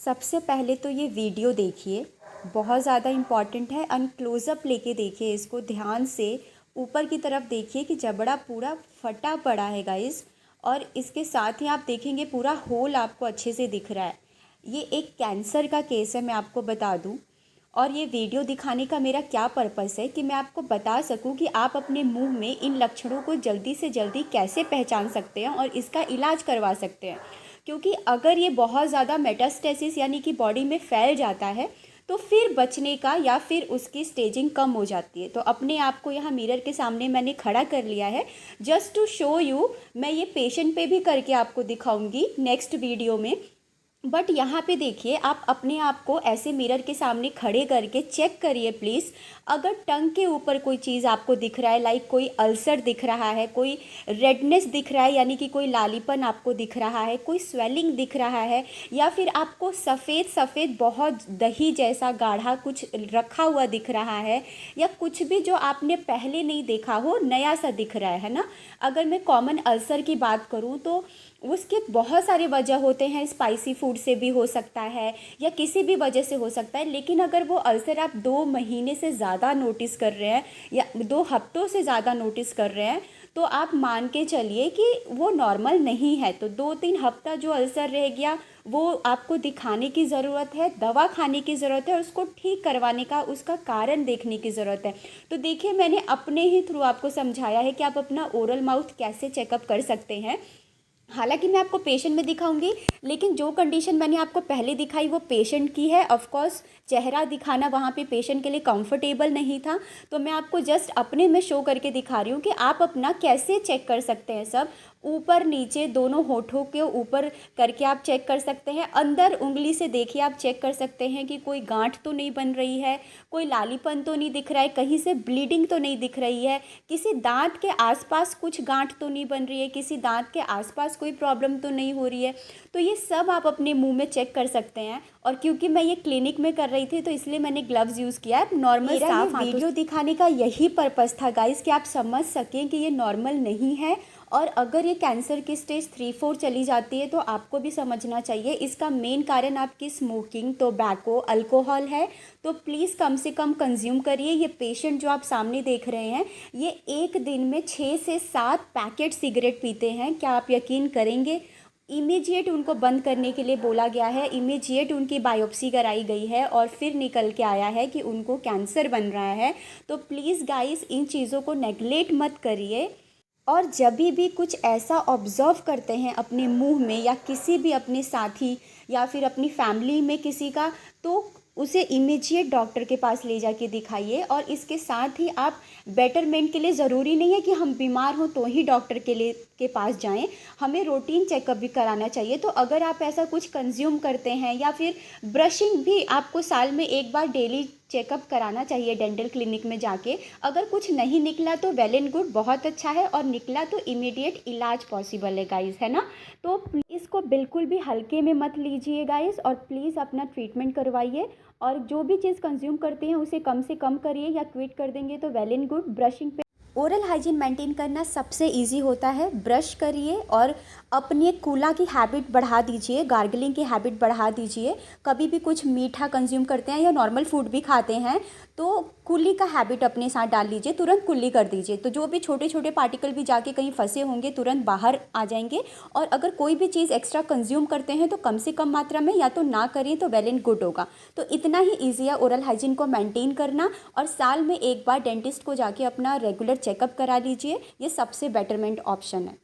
सबसे पहले तो ये वीडियो देखिए, बहुत ज़्यादा इम्पॉर्टेंट है। क्लोज़अप लेके देखिए, इसको ध्यान से ऊपर की तरफ देखिए कि जबड़ा पूरा फटा पड़ा है गाइस। और इसके साथ ही आप देखेंगे पूरा होल आपको अच्छे से दिख रहा है। ये एक कैंसर का केस है, मैं आपको बता दूं। और ये वीडियो दिखाने का मेरा क्या पर्पस है कि मैं आपको बता सकूं कि आप अपने मुंह में इन लक्षणों को जल्दी से जल्दी कैसे पहचान सकते हैं और इसका इलाज करवा सकते हैं। क्योंकि अगर ये बहुत ज़्यादा मेटास्टेसिस यानी कि बॉडी में फैल जाता है तो फिर बचने का या फिर उसकी स्टेजिंग कम हो जाती है। तो अपने आप को यहाँ मिरर के सामने मैंने खड़ा कर लिया है जस्ट टू शो यू। मैं ये पेशेंट पे भी करके आपको दिखाऊंगी नेक्स्ट वीडियो में। बट यहाँ पे देखिए, आप अपने आप को ऐसे मिरर के सामने खड़े करके चेक करिए प्लीज़। अगर टंग के ऊपर कोई चीज़ आपको दिख रहा है, लाइक कोई अल्सर दिख रहा है, कोई रेडनेस दिख रहा है यानी कि कोई लालीपन आपको दिख रहा है, कोई स्वेलिंग दिख रहा है, या फिर आपको सफ़ेद सफ़ेद बहुत दही जैसा गाढ़ा कुछ रखा हुआ दिख रहा है, या कुछ भी जो आपने पहले नहीं देखा हो नया सा दिख रहा है ना। अगर मैं कॉमन अल्सर की बात करूँ तो उसके बहुत सारे वजह होते हैं। स्पाइसी फूड से भी हो सकता है या किसी भी वजह से हो सकता है। लेकिन अगर वो अल्सर आप 2 महीने से ज़्यादा नोटिस कर रहे हैं या 2 हफ्तों से ज़्यादा नोटिस कर रहे हैं तो आप मान के चलिए कि वो नॉर्मल नहीं है। तो 2-3 हफ्ता जो अल्सर रह गया वो आपको दिखाने की ज़रूरत है, दवा खाने की ज़रूरत है और उसको ठीक करवाने का उसका कारण देखने की ज़रूरत है। तो देखिए, मैंने अपने ही थ्रू आपको समझाया है कि आप अपना ओरल माउथ कैसे चेकअप कर सकते हैं। हालांकि मैं आपको पेशेंट में दिखाऊंगी, लेकिन जो कंडीशन मैंने आपको पहले दिखाई वो पेशेंट की है। ऑफ कोर्स चेहरा दिखाना वहाँ पे पेशेंट के लिए कंफर्टेबल नहीं था, तो मैं आपको जस्ट अपने में शो करके दिखा रही हूँ कि आप अपना कैसे चेक कर सकते हैं। सब ऊपर नीचे दोनों होठों के ऊपर करके आप चेक कर सकते हैं। अंदर उंगली से देखिए, आप चेक कर सकते हैं कि कोई गांठ तो नहीं बन रही है, कोई लालीपन तो नहीं दिख रहा है, कहीं से ब्लीडिंग तो नहीं दिख रही है, किसी दांत के आसपास कुछ गांठ तो नहीं बन रही है, किसी दांत के आसपास कोई प्रॉब्लम तो नहीं हो रही है। तो ये सब आप अपने मुंह में चेक कर सकते हैं। और क्योंकि मैं ये क्लिनिक में कर रही थी तो इसलिए मैंने ग्लव्स यूज़ किया है। नॉर्मल साफ वीडियो दिखाने का यही पर्पस था गाइस कि आप समझ सकें कि ये नॉर्मल नहीं है। और अगर ये कैंसर की स्टेज 3-4 चली जाती है तो आपको भी समझना चाहिए इसका मेन कारण आपकी स्मोकिंग, टोबैको, अल्कोहल है। तो प्लीज़ कम से कम कंज्यूम करिए। ये पेशेंट जो आप सामने देख रहे हैं ये एक दिन में 6 से 7 पैकेट सिगरेट पीते हैं। क्या आप यकीन करेंगे? इमीडिएट उनको बंद करने के लिए बोला गया है, इमीडिएट उनकी बायोप्सी कराई गई है और फिर निकल के आया है कि उनको कैंसर बन रहा है। तो प्लीज़ गाइस, इन चीज़ों को नेगलेक्ट मत करिए। और जब भी कुछ ऐसा ऑब्ज़र्व करते हैं अपने मुंह में या किसी भी अपने साथी या फिर अपनी फैमिली में किसी का, तो उसे इमीडिएट डॉक्टर के पास ले जाके दिखाइए। और इसके साथ ही आप बेटरमेंट के लिए ज़रूरी नहीं है कि हम बीमार हों तो ही डॉक्टर के पास जाएं, हमें रूटीन चेकअप भी कराना चाहिए। तो अगर आप ऐसा कुछ कंज्यूम करते हैं या फिर ब्रशिंग भी आपको साल में एक बार डेली चेकअप कराना चाहिए डेंटल क्लिनिक में जाके। अगर कुछ नहीं निकला तो वेल एंड गुड, बहुत अच्छा है, और निकला तो इमीडिएट इलाज पॉसिबल है गाइस, है ना। तो प्लीज़ को बिल्कुल भी हल्के में मत लीजिए गाइस, और प्लीज़ अपना ट्रीटमेंट करवाइए। और जो भी चीज़ कंज्यूम करते हैं उसे कम से कम करिए, या क्विट कर देंगे तो वेल एंड गुड। ब्रशिंग पे ओरल हाइजीन मेंटेन करना सबसे इजी होता है। ब्रश करिए और अपनी कूला की हैबिट बढ़ा दीजिए, गार्गलिंग की हैबिट बढ़ा दीजिए। कभी भी कुछ मीठा कंज्यूम करते हैं या नॉर्मल फूड भी खाते हैं तो कुल्ली का हैबिट अपने साथ डाल लीजिए, तुरंत कुल्ली कर दीजिए। तो जो भी छोटे छोटे पार्टिकल भी जाके कहीं फंसे होंगे तुरंत बाहर आ जाएंगे। और अगर कोई भी चीज़ एक्स्ट्रा कंज्यूम करते हैं तो कम से कम मात्रा में, या तो ना करें तो वेल एंड गुड होगा। तो इतना ही ईजी है ओरल हाइजीन को मेंटेन करना। और साल में एक बार डेंटिस्ट को जाके अपना रेगुलर चेकअप करा लीजिए, ये सबसे बेटरमेंट ऑप्शन है।